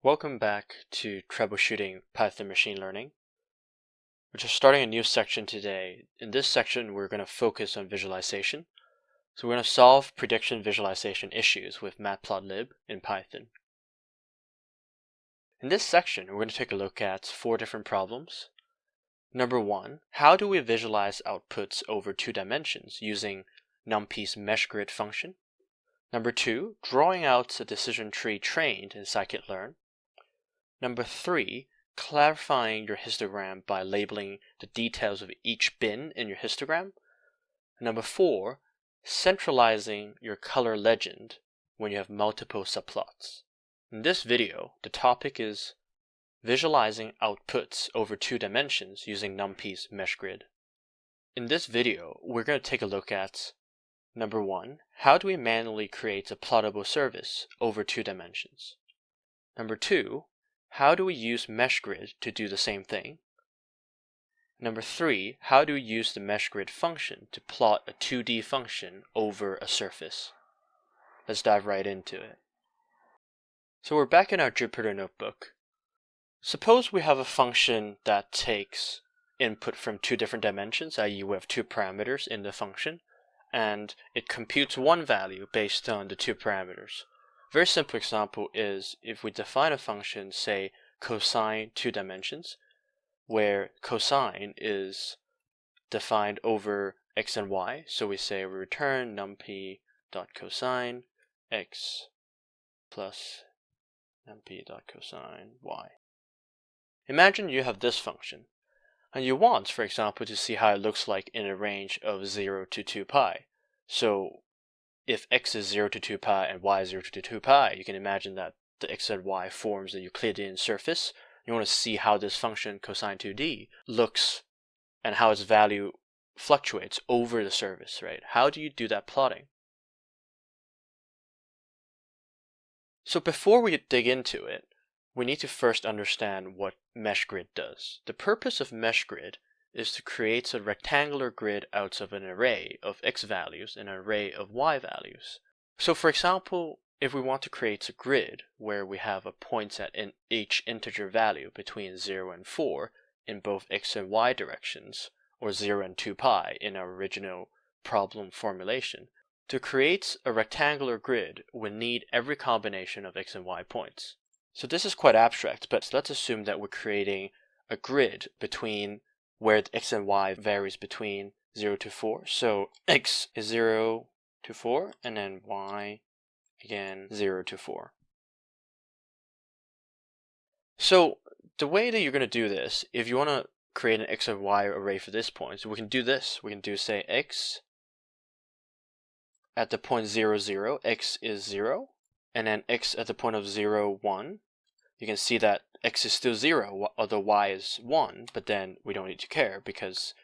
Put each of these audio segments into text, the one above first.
Welcome back to Troubleshooting Python Machine Learning. We're just starting a new section today. In this section, we're going to focus on visualization. So we're going to solve prediction visualization issues with matplotlib in Python. In this section, we're going to take a look at 4 different problems. Number 1, how do we visualize outputs over 2 dimensions using NumPy's meshgrid function? Number 2, drawing out a decision tree trained in Scikit-learn. Number 3, clarifying your histogram by labeling the details of each bin in your histogram. Number 4, centralizing your color legend when you have multiple subplots. In this video, the topic is visualizing outputs over 2 dimensions using NumPy's meshgrid. In this video, we're going to take a look at Number 1, how do we manually create a plottable service over 2 dimensions? Number 2, how do we use meshgrid to do the same thing? Number 3, how do we use the meshgrid function to plot a 2D function over a surface? Let's dive right into it. So we're back in our Jupyter notebook. Suppose we have a function that takes input from 2 different dimensions, i.e. we have 2 parameters in the function, and it computes one value based on the 2 parameters. A very simple example is if we define a function, say cosine 2 dimensions, where cosine is defined over x and y. So we say we return numpy.cosine x plus numpy.cosine y. Imagine you have this function, and you want, for example, to see how it looks like in a range of 0 to 2 pi. So if x is 0 to 2 pi and y is 0 to 2 pi, you can imagine that the x and y forms the Euclidean surface. You want to see how this function cosine 2d looks and how its value fluctuates over the surface, right? How do you do that plotting? So before we dig into it, we need to first understand what meshgrid does. The purpose of meshgrid is to create a rectangular grid out of an array of x values and an array of y values. So for example, if we want to create a grid where we have a points at each integer value between 0 and 4 in both x and y directions, or 0 and 2 pi in our original problem formulation, to create a rectangular grid, we need every combination of x and y points. So this is quite abstract, but let's assume that we're creating a grid between where the x and y varies between 0 to 4. So x is 0 to 4, and then y, again, 0 to 4. So the way that you're going to do this, if you want to create an x and y array for this point, so we can do this. We can do, say, x at the point 0, 0, x is 0, and then x at the point of 0, 1. You can see that x is still 0, although y is 1, but then we don't need to care because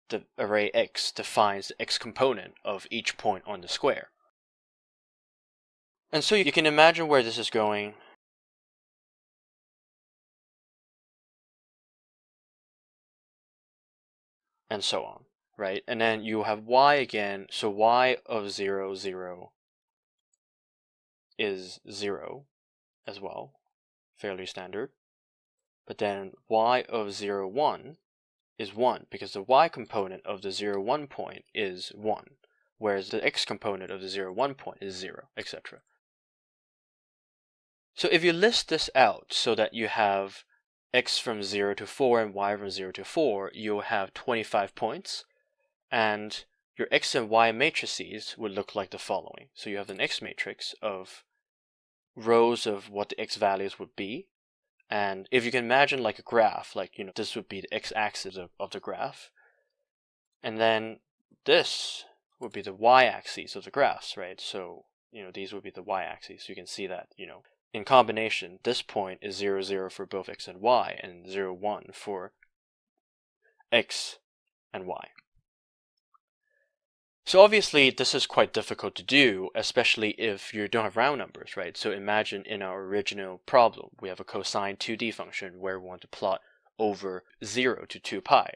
the array x defines the x component of each point on the square. And so you can imagine where this is going. And so on, right? And then you have y again, so y of 0, 0 is 0 as well, fairly standard. But then y of 0, 1 is 1 because the y component of the 0, 1 point is 1, whereas the x component of the 0, 1 point is 0, etc. So if you list this out so that you have x from 0 to 4 and y from 0 to 4, you'll have 25 points, and your x and y matrices would look like the following. So you have an x matrix of rows of what the x values would be. And if you can imagine like a graph, like, this would be the x-axis of the graph. And then this would be the y-axis of the graphs, right? So, these would be the y-axis. You can see that, in combination, this point is 0, 0 for both x and y, and 0, 1 for x and y. So obviously this is quite difficult to do, especially if you don't have round numbers, right? So imagine in our original problem, we have a cosine 2D function where we want to plot over 0 to 2 pi.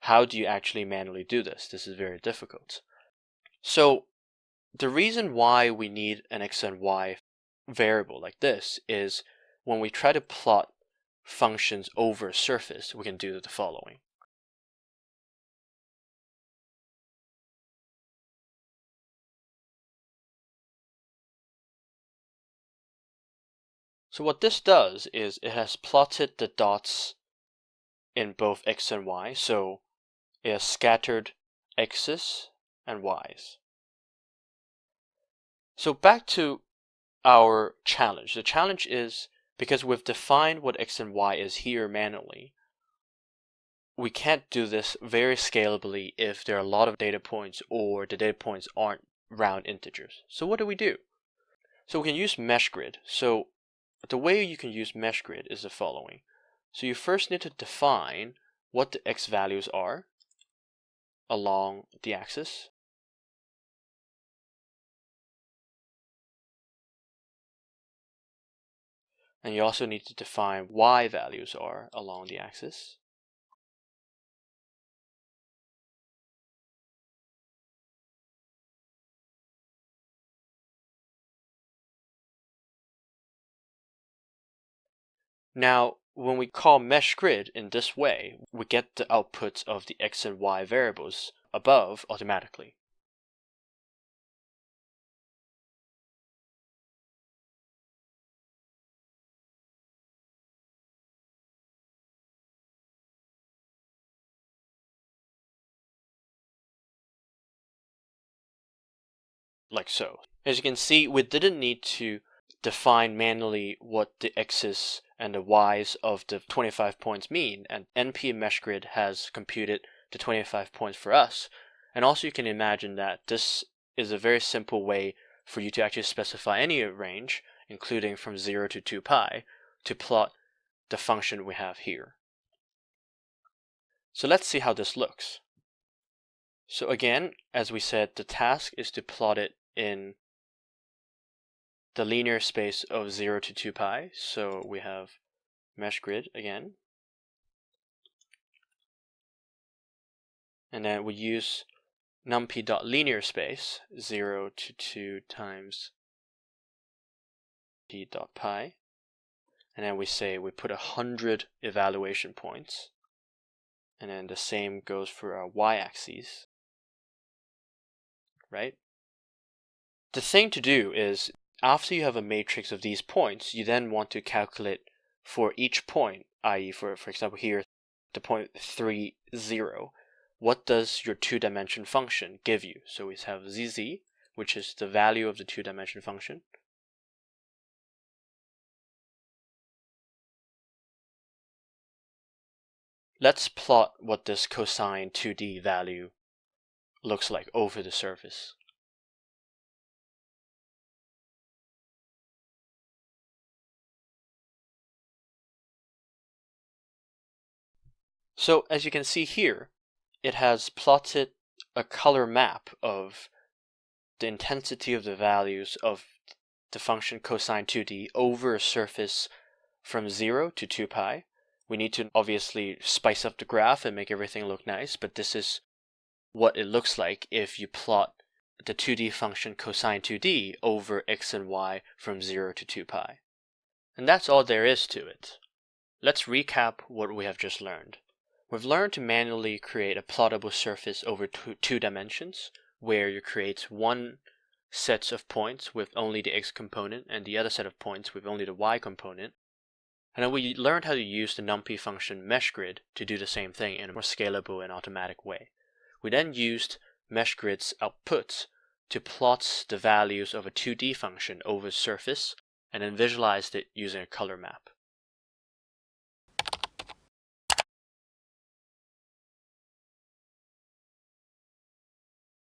How do you actually manually do this? This is very difficult. So the reason why we need an x and y variable like this is when we try to plot functions over a surface, we can do the following. So what this does is it has plotted the dots in both x and y, so it has scattered x's and y's. So back to our challenge. The challenge is, because we've defined what x and y is here manually, we can't do this very scalably if there are a lot of data points or the data points aren't round integers. So what do? So we can use mesh grid. So the way you can use mesh grid is the following. So you first need to define what the x values are along the axis. And you also need to define y values are along the axis. Now, when we call mesh grid in this way, we get the outputs of the x and y variables above automatically. Like so. As you can see, we didn't need to define manually what the x's and the y's of the 25 points mean, and NP mesh grid has computed the 25 points for us. And also you can imagine that this is a very simple way for you to actually specify any range, including from 0 to 2 pi, to plot the function we have here. So let's see how this looks. So again, as we said, the task is to plot it in the linear space of 0 to 2 pi. So we have mesh grid again. And then we use numpy.linear space 0 to 2 times p.pi. And then we say we put 100 evaluation points. And then the same goes for our y-axis, right? The thing to do is, after you have a matrix of these points, you then want to calculate for each point, i.e. for example here, the point 3, 0, what does your two-dimension function give you? So we have zz, which is the value of the two-dimension function. Let's plot what this cosine 2D value looks like over the surface. So as you can see here, it has plotted a color map of the intensity of the values of the function cosine 2D over a surface from 0 to 2 pi. We need to obviously spice up the graph and make everything look nice, but this is what it looks like if you plot the 2D function cosine 2D over x and y from 0 to 2 pi. And that's all there is to it. Let's recap what we have just learned. We've learned to manually create a plottable surface over two dimensions, where you create one set of points with only the x component and the other set of points with only the y component. And then we learned how to use the numpy function mesh grid to do the same thing in a more scalable and automatic way. We then used mesh grid's outputs to plot the values of a 2D function over a surface and then visualized it using a color map.